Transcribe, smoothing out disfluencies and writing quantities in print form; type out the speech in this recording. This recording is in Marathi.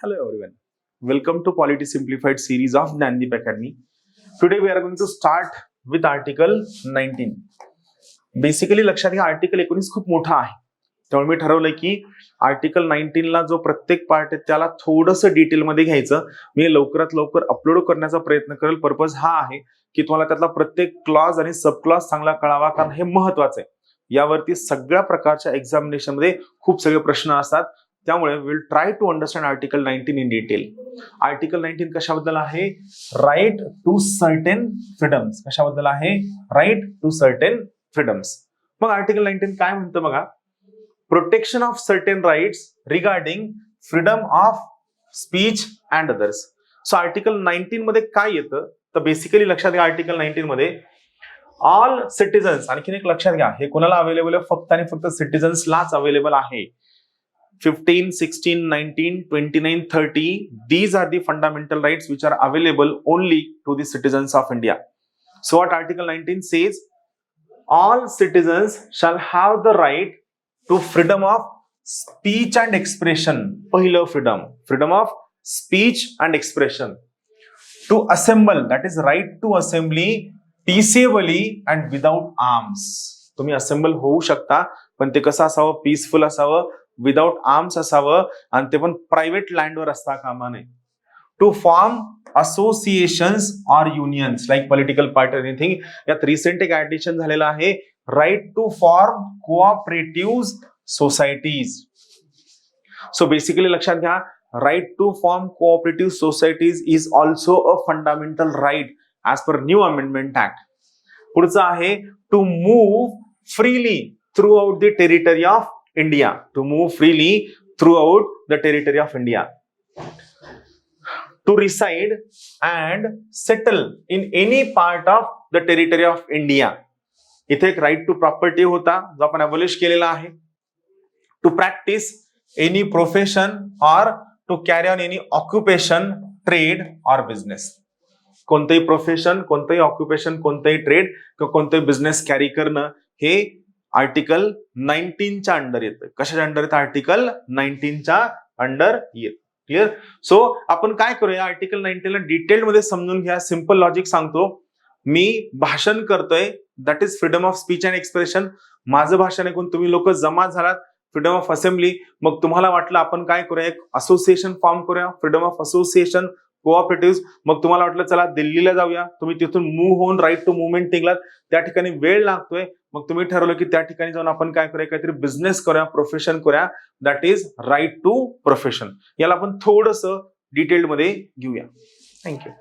Hello everyone. Welcome to Polity Simplified series of Gnandeep Academy. Today we are going to start with Article 19. Basically लक्षात घ्या आर्टिकल 19 खूप मोठा आहे. त्यामुळे मी ठरवलंय की आर्टिकल 19 ला जो प्रत्येक पार्ट आहे त्याला थोडंसं डिटेलमध्ये घ्यायचं. मी लवकरात लवकर अपलोड करण्याचा प्रयत्न करेल. पर्पज हा आहे की तुम्हाला त्यातला प्रत्येक क्लॉज आणि सब क्लॉज चांगला कळावा, कारण हे महत्वाचं आहे. यावरती सगळ्या प्रकारच्या एक्झामिनेशन मध्ये खूप सगळे प्रश्न असतात. त्यामुळे will try to understand article 19 in detail. Article 19 कशाबद्दल आहे? Right to certain freedoms. कशाबद्दल आहे? Right to certain freedoms. मग आर्टिकल 19 काय म्हणतं बघा? Protection of certain rights regarding freedom of speech and others. So article 19 मध्ये काय येतं? तर बेसिकली लक्षात घ्या आर्टिकल 19 मध्ये ऑल सिटीजन्स, आणखीन एक लक्षात घ्या, हे कोणाला अवेलेबल आहे? फक्त आणि फक्त सिटीजन्सलाच अवेलेबल आहे. 15, 16, 19, 29, 30, these are the fundamental rights which are available only to the citizens of India. So what Article 19 says? All citizens shall have the right to freedom of speech and expression. पहिलं freedom of speech and expression. To assemble, that is right to assembly peaceably and without arms. तुम्ही assemble होऊ शकता, पण ते कसं असावं? पीसफुल असावं, विदाउट आर्म्स असावं, आणि ते पण प्रायव्हेट लँडवर असता कामा नये. To form associations or unions like political party anything. यात रिसेंट एक ऍडिशन झालेलं आहे, right to form cooperative societies. So basically लक्षात घ्या, right to form cooperative societies is also a fundamental right as per new amendment act. पुढचं आहे to move freely throughout the territory of India. To move freely throughout the territory of India. To reside and settle in any part of the territory of India. इथे एक right to property होता जो आपण abolish केलेला आहे. To practice any profession or to carry on any occupation, trade or business. कोणतेही प्रोफेशन, कोणतेही ऑक्युपेशन, कोणतेही ट्रेड किंवा कोणतेही बिझनेस कॅरी करणं हे आर्टिकल 19 च्या अंडर येतं. कशाच्या अंडर येतं? आर्टिकल 19 च्या अंडर येतं. क्लिअर? सो आपण काय करूया, आर्टिकल 19 ला डिटेल मध्ये समजून घ्या. सिंपल लॉजिक सांगतो. मी भाषण करतोय, that is freedom of speech and expression. माझं भाषण ऐकून तुम्ही लोक जमा झालात, फ्रीडम ऑफ असेंब्ली. मग तुम्हाला वाटलं आपण काय करूया, एक असोसिएशन फॉर्म करूया, फ्रीडम ऑफ असोसिएशन, कोऑपरेटिव्ह. मग तुम्हाला वाटलं चला दिल्लीला जाऊया, तुम्ही तिथून मूव्ह होऊन राईट टू मुवमेंट निघलात. त्या ठिकाणी वेळ लागतोय, मग तुम्ही ठरवलं की त्या ठिकाणी जाऊन आपण काय करूया, काहीतरी बिझनेस करूया, प्रोफेशन करूया, that is right to profession. याला आपण थोडंसं डिटेलमध्ये घेऊया. थँक्यू.